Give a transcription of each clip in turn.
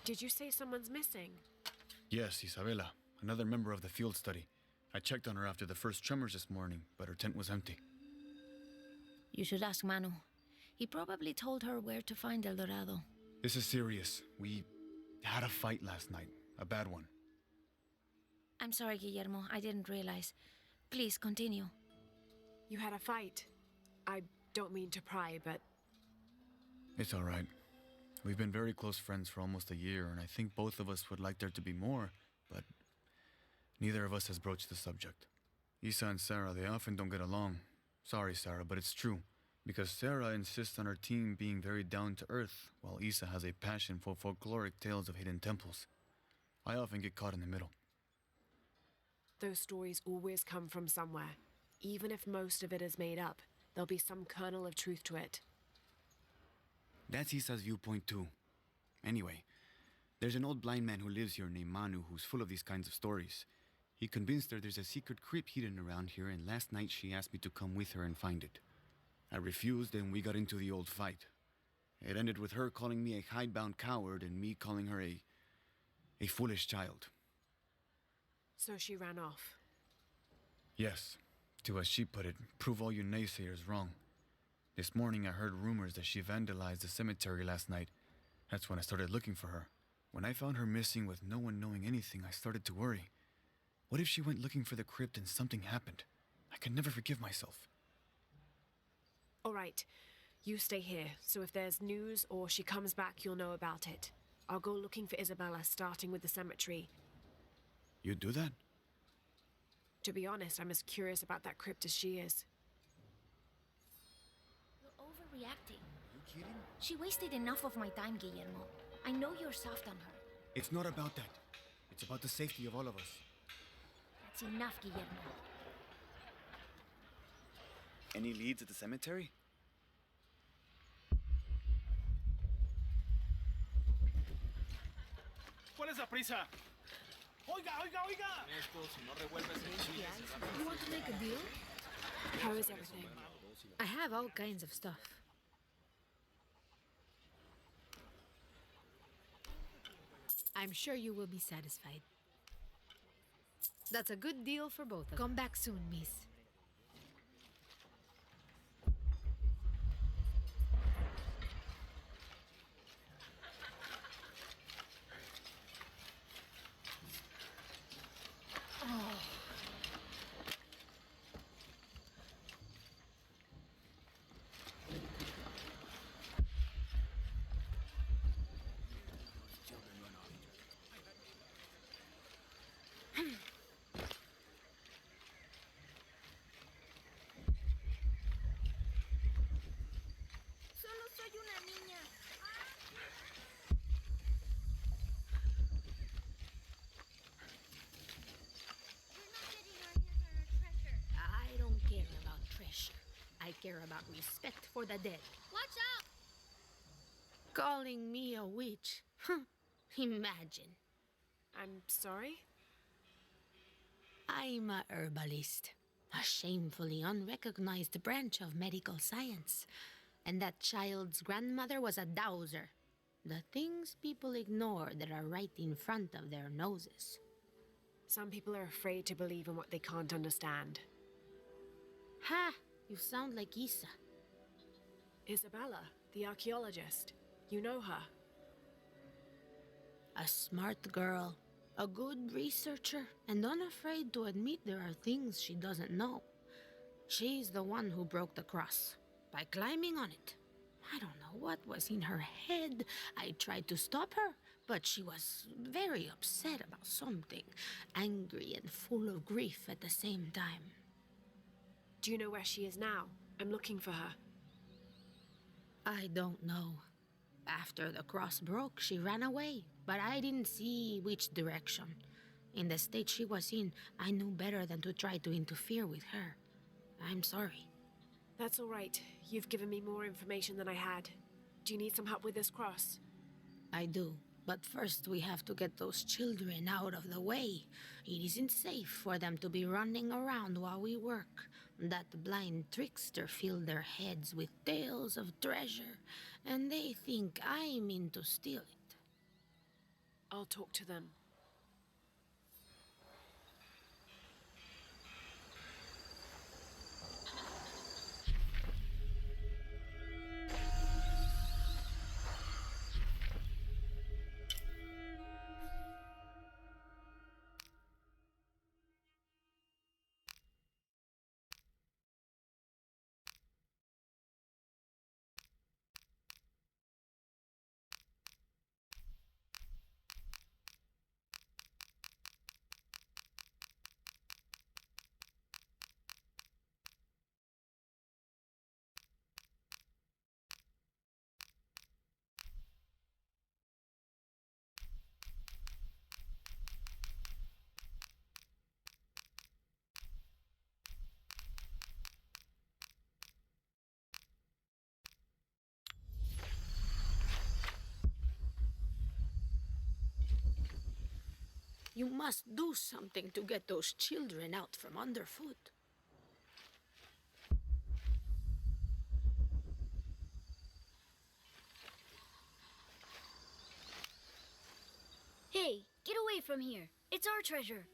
Did you say someone's missing? Yes, Isabela, another member of the field study. I checked on her after the first tremors this morning, but her tent was empty. You should ask Manu. He probably told her where to find El Dorado. This is serious. We had a fight last night. A bad one. I'm sorry, Guillermo. I didn't realize. Please, continue. You had a fight. I don't mean to pry, but... It's all right. We've been very close friends for almost a year, and I think both of us would like there to be more, but neither of us has broached the subject. Isa and Sarah, they often don't get along. Sorry, Sarah, but it's true. Because Sarah insists on her team being very down-to-earth, while Isa has a passion for folkloric tales of hidden temples. I often get caught in the middle. Those stories always come from somewhere. Even if most of it is made up, there'll be some kernel of truth to it. That's Isa's viewpoint too. Anyway, there's an old blind man who lives here named Manu who's full of these kinds of stories. He convinced her there's a secret crypt hidden around here, and last night she asked me to come with her and find it. I refused, and we got into the old fight. It ended with her calling me a hidebound coward and me calling her a foolish child. So she ran off? Yes. To, as she put it, prove all you naysayers wrong. This morning I heard rumors that she vandalized the cemetery last night. That's when I started looking for her. When I found her missing with no one knowing anything, I started to worry. What if she went looking for the crypt and something happened? I can never forgive myself. All right. You stay here, so if there's news or she comes back, you'll know about it. I'll go looking for Isabela, starting with the cemetery. You'd do that? To be honest, I'm as curious about that crypt as she is. You're overreacting. You kidding? She wasted enough of my time, Guillermo. I know you're soft on her. It's not about that. It's about the safety of all of us. That's enough, Guillermo. Any leads at the cemetery? ¿Cuál es la prisa? ¡Oiga, oiga, oiga! Esto, si no revuelves el You want to make a deal? How is everything? I have all kinds of stuff. I'm sure you will be satisfied. That's a good deal for both of us. Come back soon, miss. Solo soy una niña. We're not getting our hands on our treasure. I don't care about treasure. I care about respect for the dead. Watch out! Calling me a witch? Imagine. I'm sorry? I'm a herbalist, a shamefully unrecognized branch of medical science. And that child's grandmother was a dowser. The things people ignore that are right in front of their noses. Some people are afraid to believe in what they can't understand. Ha! You sound like Isa. Isabela, the archaeologist. You know her. A smart girl, a good researcher, and unafraid to admit there are things she doesn't know. She's the one who broke the cross, by climbing on it. I don't know what was in her head. I tried to stop her, but she was very upset about something, angry and full of grief at the same time. Do you know where she is now? I'm looking for her. I don't know. After the cross broke, she ran away, but I didn't see which direction. In the state she was in, I knew better than to try to interfere with her. I'm sorry. That's all right. You've given me more information than I had. Do you need some help with this cross? I do, but first we have to get those children out of the way. It isn't safe for them to be running around while we work. That blind trickster filled their heads with tales of treasure, and they think I mean to steal it. I'll talk to them. You must do something to get those children out from underfoot. Hey, get away from here. It's our treasure.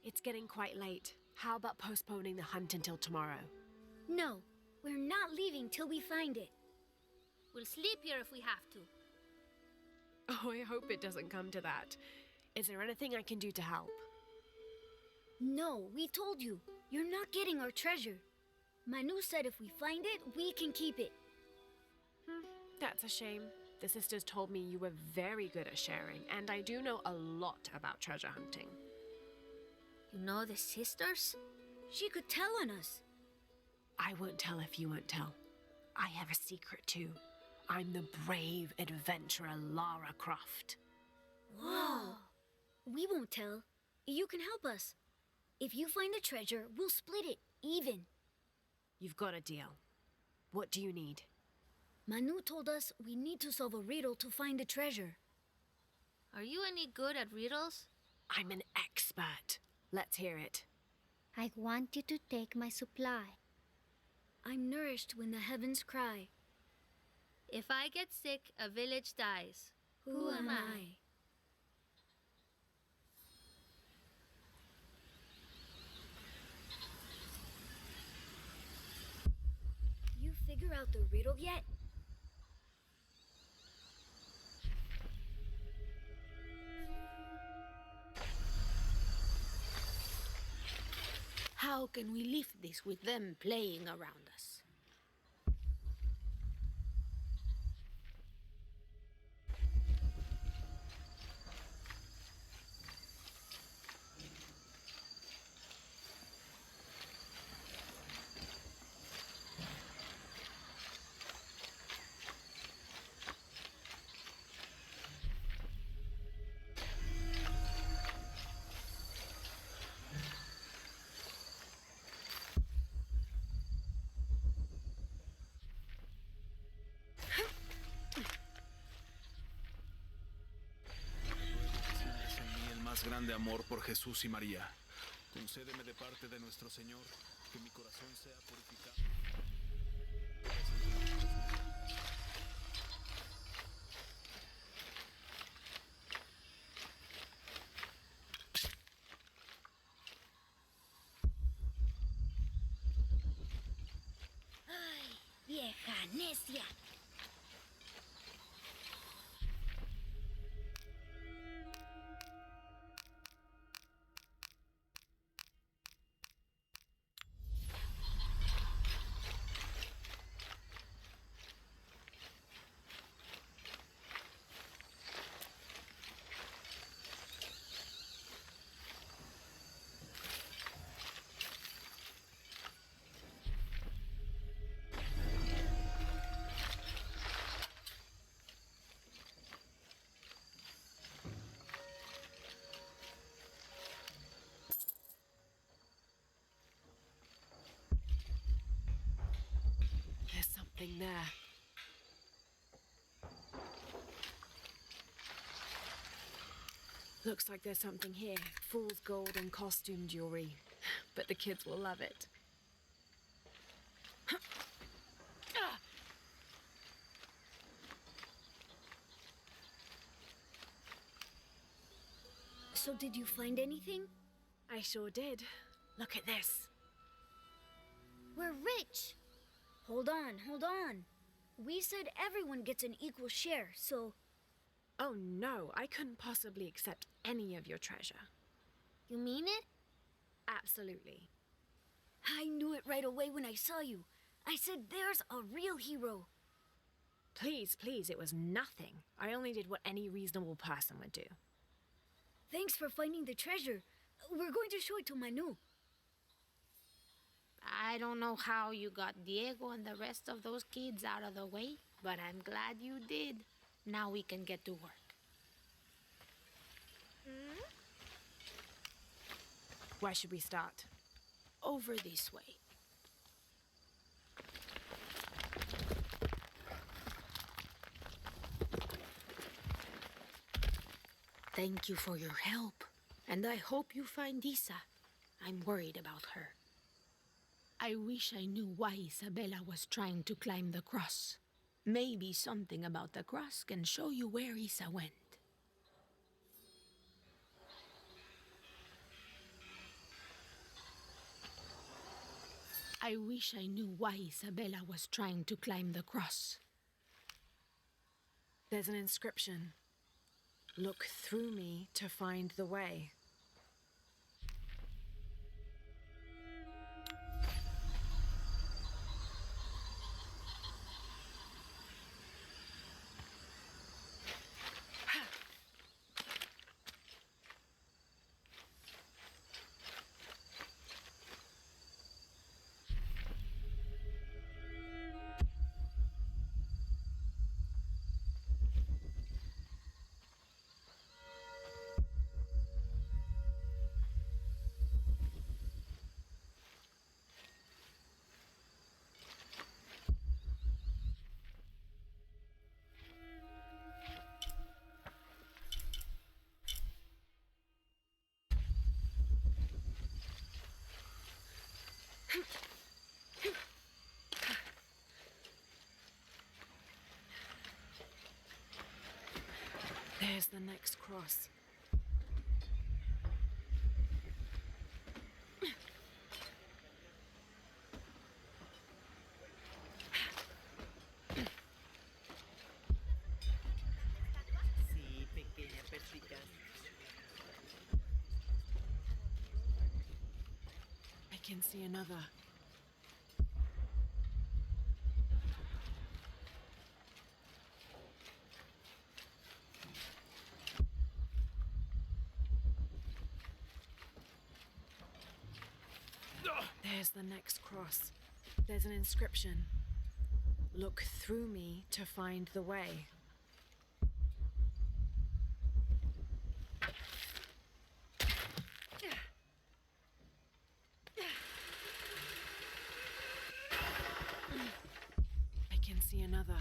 It's getting quite late. How about postponing the hunt until tomorrow? No, we're not leaving till we find it. We'll sleep here if we have to. Oh, I hope it doesn't come to that. Is there anything I can do to help? No, we told you. You're not getting our treasure. Manu said if we find it, we can keep it. That's a shame. The sisters told me you were very good at sharing, and I do know a lot about treasure hunting. You know the sisters? She could tell on us. I won't tell if you won't tell. I have a secret too. I'm the brave adventurer Lara Croft. Whoa! We won't tell. You can help us. If you find the treasure, we'll split it, even. You've got a deal. What do you need? Manu told us we need to solve a riddle to find the treasure. Are you any good at riddles? I'm an expert. Let's hear it. I want you to take my supply. I'm nourished when the heavens cry. If I get sick, a village dies. Who am I? You figure out the riddle yet? How can we lift this with them playing around us? Siembres en mí el más grande amor por Jesús y María. Concédeme de parte de nuestro Señor que mi corazón sea purificado. ¡Ay, vieja necia! There's something there. Looks like there's something here. Fool's gold and costume jewelry. But the kids will love it. So did you find anything? I sure did. Look at this. We're rich! Hold on, hold on. We said everyone gets an equal share, so... Oh no, I couldn't possibly accept any of your treasure. You mean it? Absolutely. I knew it right away when I saw you. I said there's a real hero. Please, please, it was nothing. I only did what any reasonable person would do. Thanks for finding the treasure. We're going to show it to Manu. I don't know how you got Diego and the rest of those kids out of the way, but I'm glad you did. Now we can get to work. Where should we start? Over this way. Thank you for your help, and I hope you find Isa. I'm worried about her. I wish I knew why Isabella was trying to climb the cross. Maybe something about the cross can show you where Isa went. I wish I knew why Isabella was trying to climb the cross. There's an inscription. Look through me to find the way. There's the next cross. Sí, pequeña persica. I can see another. There's the next cross. There's an inscription. Look through me to find the way. I can see another.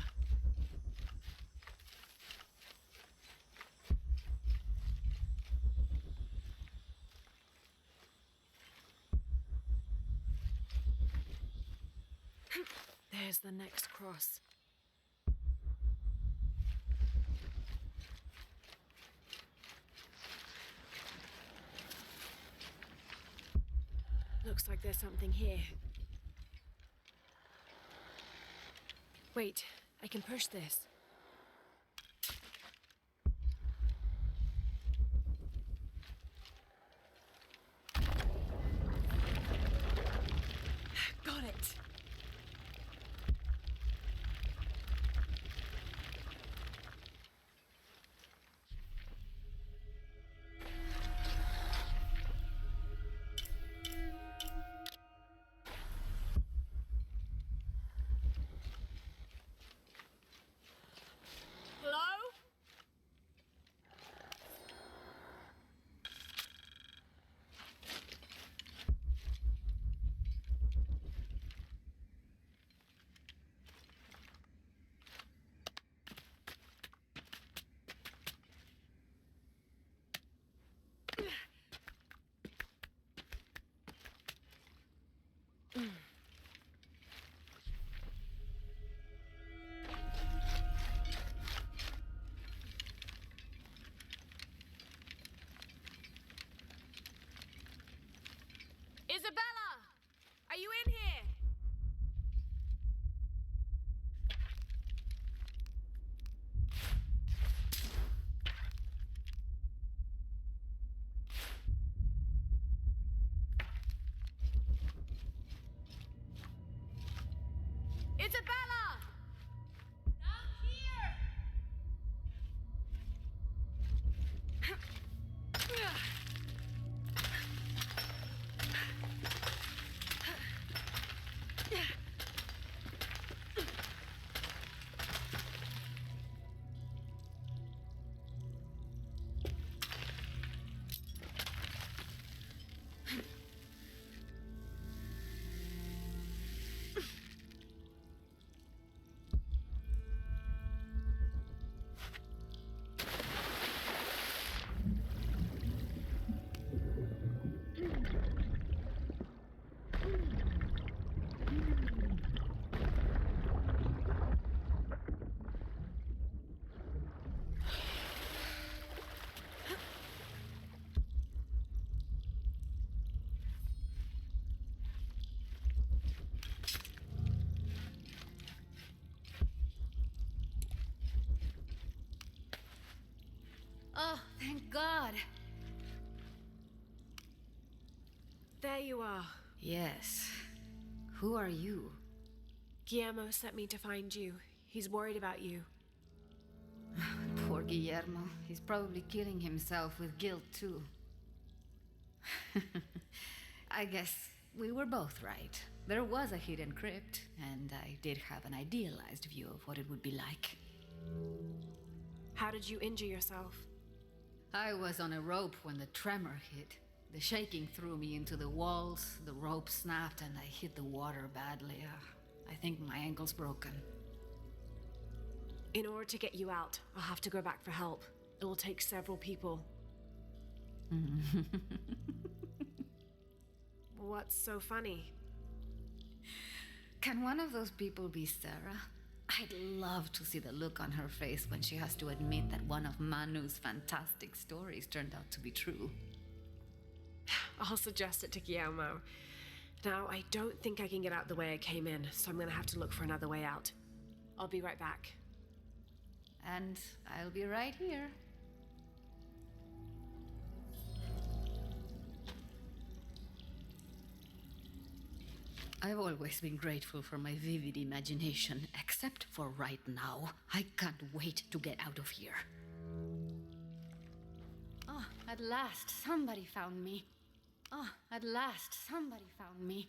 There's the next cross. Looks like there's something here. Wait, I can push this. Got it! Isabella! Oh, thank God. There you are. Yes. Who are you? Guillermo sent me to find you. He's worried about you. Poor Guillermo. He's probably killing himself with guilt, too. I guess we were both right. There was a hidden crypt, and I did have an idealized view of what it would be like. How did you injure yourself? I was on a rope when the tremor hit. The shaking threw me into the walls, the rope snapped, and I hit the water badly. I think my ankle's broken. In order to get you out, I'll have to go back for help. It will take several people. What's so funny? Can one of those people be Sarah? I'd love to see the look on her face when she has to admit that one of Manu's fantastic stories turned out to be true. I'll suggest it to Guillermo. Now, I don't think I can get out the way I came in, so I'm gonna have to look for another way out. I'll be right back. And I'll be right here. I've always been grateful for my vivid imagination, except for right now. I can't wait to get out of here. Oh, at last, somebody found me. Oh, at last, somebody found me.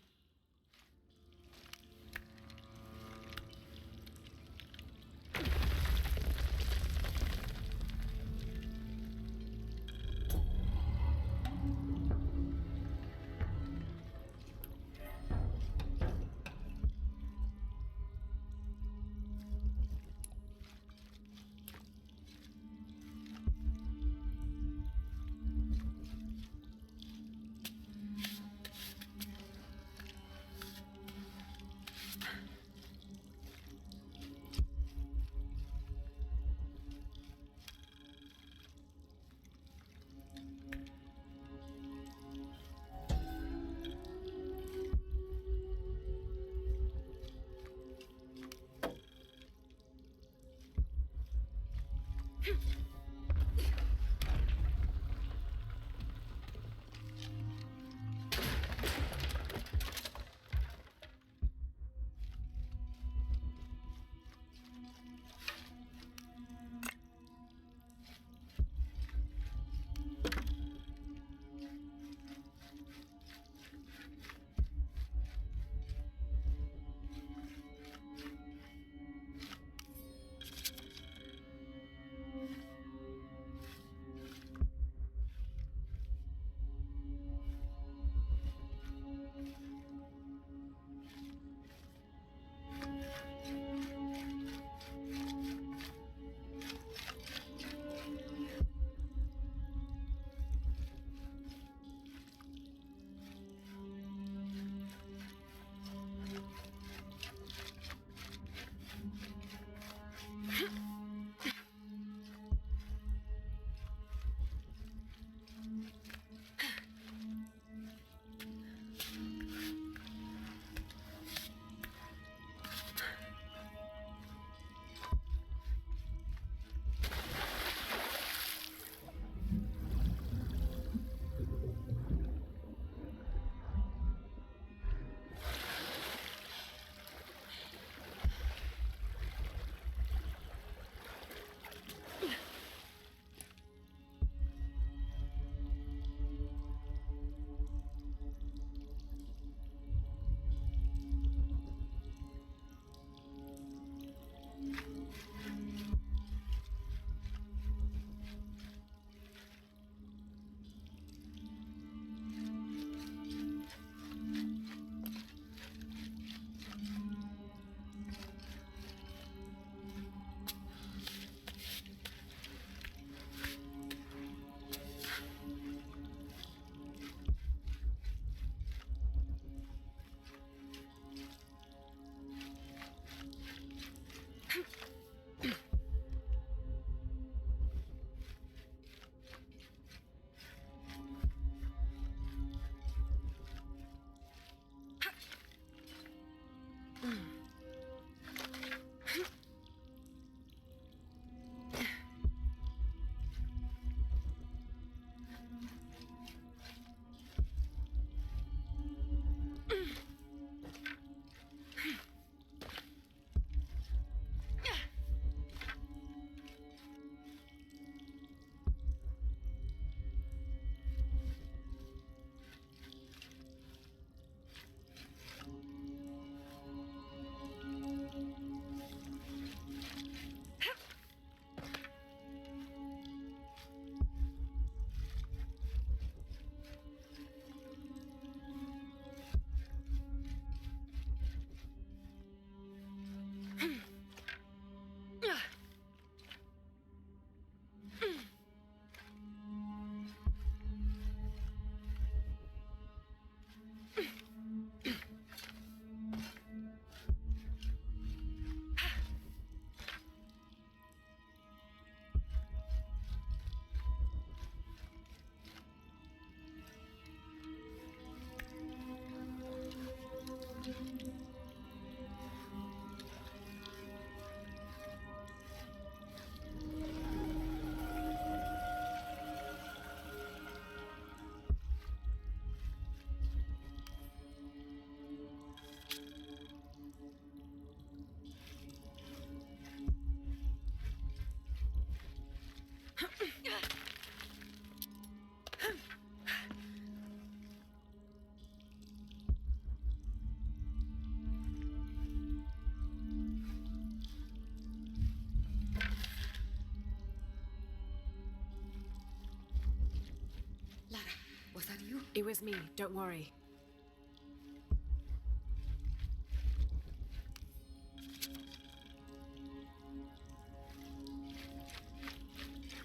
It was me, don't worry.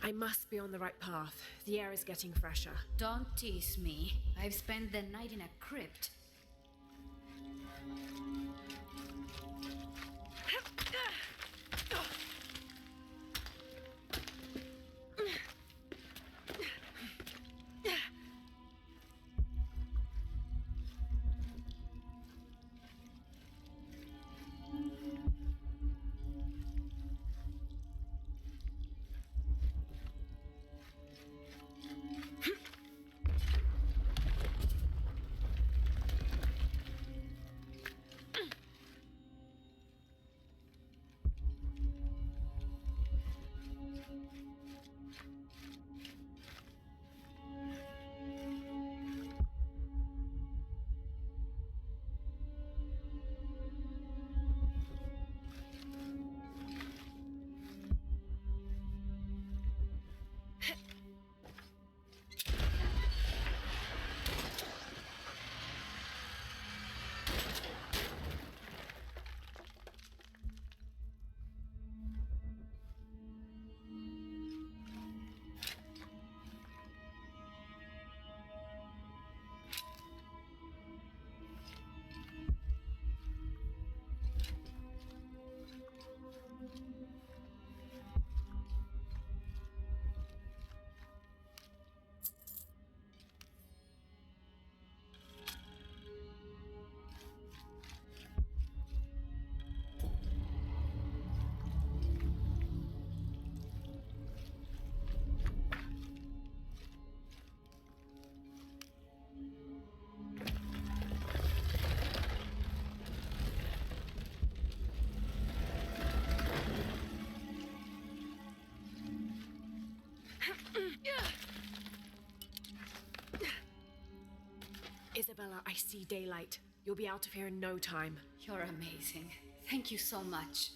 I must be on the right path. The air is getting fresher. Don't tease me. I've spent the night in a crypt. Isabella, I see daylight. You'll be out of here in no time. You're amazing. Thank you so much.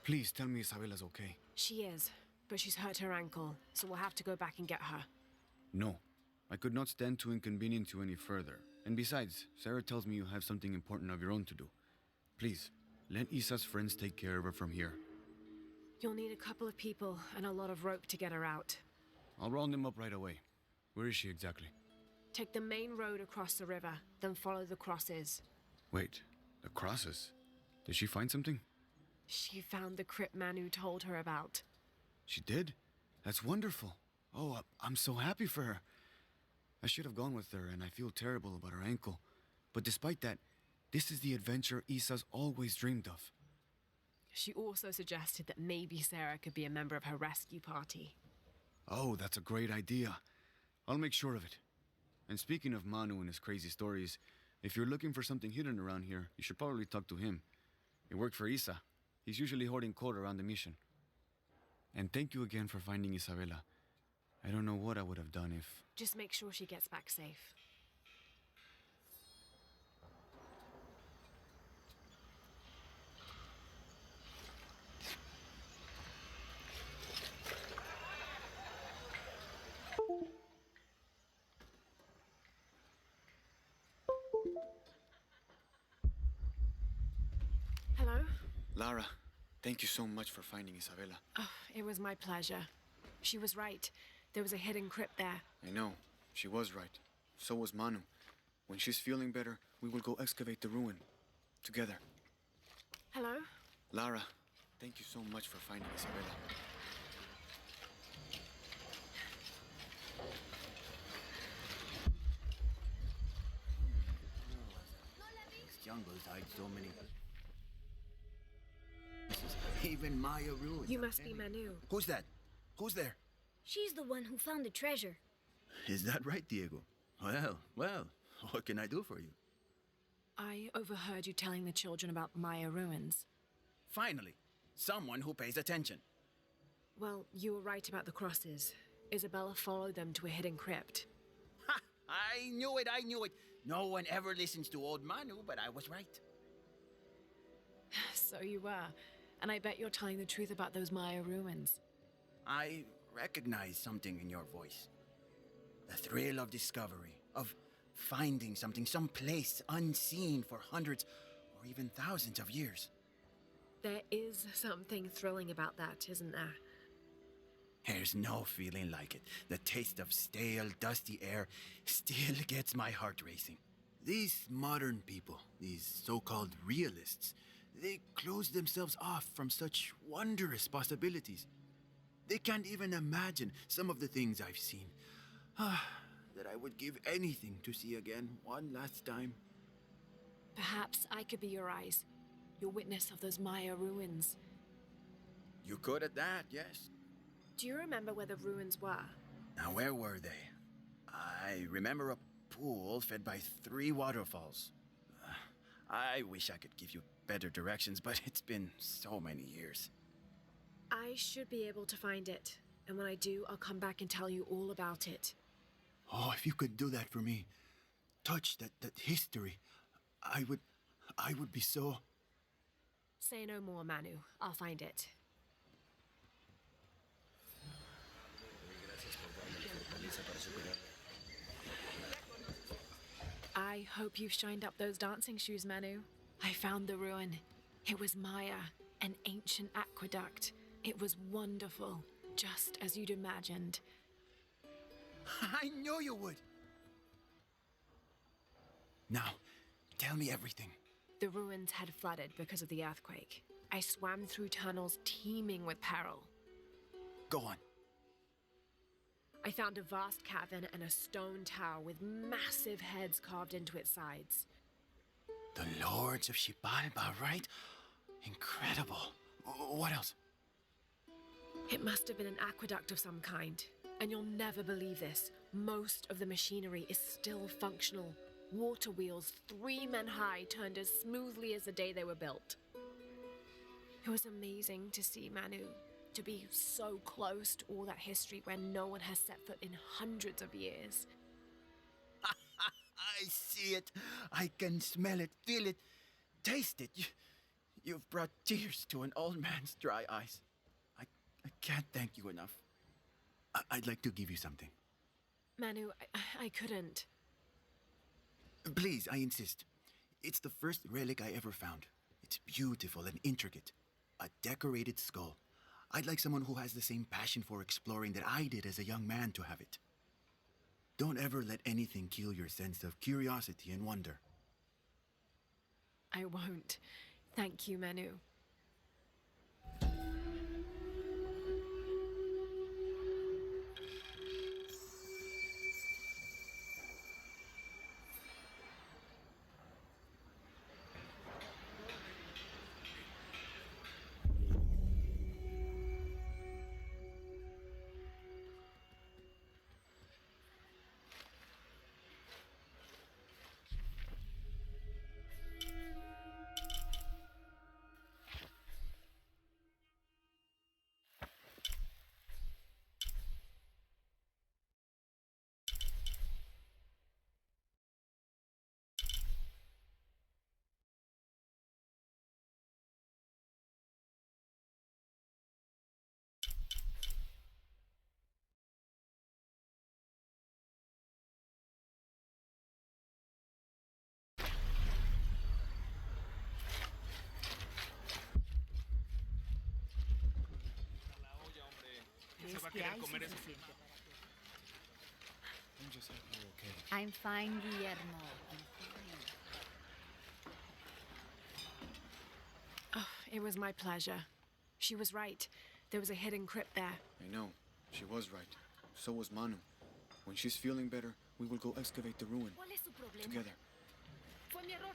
Please tell me Isabella's okay. She is, but she's hurt her ankle, so we'll have to go back and get her. No. I could not stand to inconvenience you any further. And besides, Sarah tells me you have something important of your own to do. Please, let Isa's friends take care of her from here. You'll need a couple of people and a lot of rope to get her out. I'll round them up right away. Where is she exactly? Take the main road across the river, then follow the crosses. Wait, the crosses? Did she find something? She found the crypt Manu told her about. She did? That's wonderful. Oh, I'm so happy for her. I should have gone with her, and I feel terrible about her ankle. But despite that, this is the adventure Isa's always dreamed of. She also suggested that maybe Sarah could be a member of her rescue party. Oh, that's a great idea. I'll make sure of it. And speaking of Manu and his crazy stories, if you're looking for something hidden around here, you should probably talk to him. It worked for Isa. He's usually hoarding coal around the mission. And thank you again for finding Isabella. I don't know what I would have done if... Just make sure she gets back safe. Hello? Lara, thank you so much for finding Isabella. Oh, it was my pleasure. She was right. There was a hidden crypt there. I know. She was right. So was Manu. When she's feeling better, we will go excavate the ruin. Together. Hello? Lara, thank you so much for finding Isabella. These jungles hide so many... Even Maya ruins. You must be Manu. Who's that? Who's there? She's the one who found the treasure. Is that right, Diego? Well, what can I do for you? I overheard you telling the children about Maya ruins. Finally, someone who pays attention. Well, you were right about the crosses. Isabella followed them to a hidden crypt. Ha! I knew it. No one ever listens to old Manu, but I was right. So you were. And I bet you're telling the truth about those Maya ruins. I recognize something in your voice. The thrill of discovery, of finding something someplace unseen for hundreds or even thousands of years. There is something thrilling about that, isn't there? There's no feeling like it. The taste of stale, dusty air still gets my heart racing. These modern people, these so-called realists, they close themselves off from such wondrous possibilities. They can't even imagine some of the things I've seen. That I would give anything to see again one last time. Perhaps I could be your eyes, your witness of those Maya ruins. You could at that, yes. Do you remember where the ruins were? Now, where were they? I remember a pool fed by 3 waterfalls. I wish I could give you better directions, but it's been so many years. I should be able to find it. And when I do, I'll come back and tell you all about it. Oh, if you could do that for me. Touch that history. I would be so... Say no more, Manu. I'll find it. I hope you've shined up those dancing shoes, Manu. I found the ruin. It was Maya, an ancient aqueduct. It was wonderful, just as you'd imagined. I knew you would! Now, tell me everything. The ruins had flooded because of the earthquake. I swam through tunnels teeming with peril. Go on. I found a vast cavern and a stone tower with massive heads carved into its sides. The Lords of Xibalba, right? Incredible. What else? It must have been an aqueduct of some kind. And you'll never believe this. Most of the machinery is still functional. Water wheels 3 men high turned as smoothly as the day they were built. It was amazing to see, Manu. To be so close to all that history where no one has set foot in hundreds of years. I see it. I can smell it, feel it, taste it. You've brought tears to an old man's dry eyes. I can't thank you enough. I'd like to give you something. Manu, I couldn't. Please, I insist. It's the first relic I ever found. It's beautiful and intricate. A decorated skull. I'd like someone who has the same passion for exploring that I did as a young man to have it. Don't ever let anything kill your sense of curiosity and wonder. I won't. Thank you, Manu. que hay suficiente. I'm just happy you're okay. I'm fine, Guillermo. I'm fine. Oh, it was my pleasure. She was right. There was a hidden crypt there. I know. She was right. So was Manu. When she's feeling better, we will go excavate the ruin. ¿Cuál es su problema? Together. Fue mi error.